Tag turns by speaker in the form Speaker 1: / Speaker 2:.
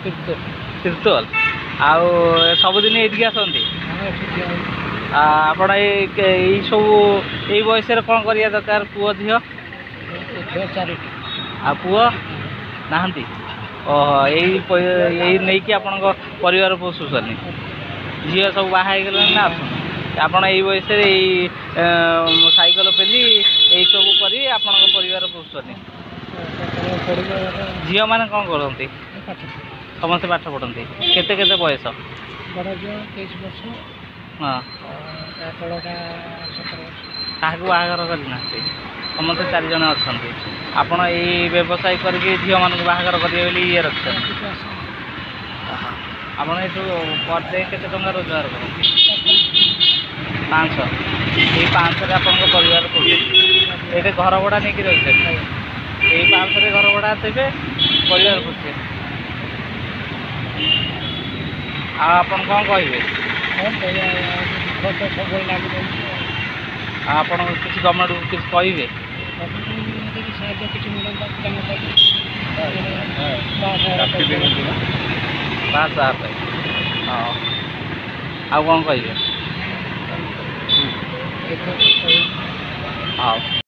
Speaker 1: ତିର୍ତ୍ତୋଲ ଆଉ ସବୁଦିନ ଏଇଠିକି ଆସନ୍ତି ଆପଣ ଏଇ ସବୁ ଏଇ ବୟସରେ କ'ଣ କରିବା ଦରକାର ପୁଅ ଝିଅ ଆଉ ପୁଅ ନାହାନ୍ତି ଓହୋ ଏଇ ନେଇକି ଆପଣଙ୍କ ପରିବାର ପୋଷୁଛନ୍ତି ଝିଅ ସବୁ ବାହା ହେଇଗଲେଣି ନା ଆସୁଛନ୍ତି ଆପଣ ଏଇ ବୟସରେ ଏଇ ସାଇକେଲ ପେଲି ଏଇସବୁ କରି ଆପଣଙ୍କ ପରିବାର ପୋଷୁଛନ୍ତି ଝିଅମାନେ କ'ଣ କରନ୍ତି ସମସ୍ତେ ପାଠ ପଢ଼ନ୍ତି କେତେ କେତେ ବୟସ
Speaker 2: ବଡ଼ ଝିଅ 23 ବର୍ଷ
Speaker 1: ହଁ
Speaker 2: ତଳଟା 17 ବର୍ଷ
Speaker 1: କାହାକୁ ବାହାଘର କରିନାହାନ୍ତି ସମସ୍ତେ 4 ଜଣ ଅଛନ୍ତି ଆପଣ ଏଇ ବ୍ୟବସାୟ କରିକି ଝିଅମାନଙ୍କୁ ବାହାଘର କରିବେ ବୋଲି ଇଏ ରଖିଛନ୍ତି ଆପଣ ଏଠୁ ପର୍ ଡେ କେତେ ଟଙ୍କା ରୋଜଗାର କରନ୍ତି 500 ଏଇ 500ରେ ଆପଣଙ୍କ ପରିବାର ପୋଷୁଛନ୍ତି ଏଇଠି ଘର ଭଡ଼ା ନେଇକି ରହିଛନ୍ତି ଏଇ 500ରେ ଘର ଭଡ଼ା ଦେବେ ପରିବାର ପୋଷିବେ ଆଉ ଆପଣ କ'ଣ କହିବେ
Speaker 2: ସବୁବେଳେ ଲାଗି ରହୁଛି
Speaker 1: ଆଉ ଆପଣ କିଛି ଗଭର୍ଣ୍ଣମେଣ୍ଟକୁ କିଛି କହିବେ
Speaker 2: ସାହାଯ୍ୟ କିଛି ମିଳନ୍ତା
Speaker 1: ବାସ୍ ପାଇଁ ହଁ ଆଉ କ'ଣ କହିବେ ହଉ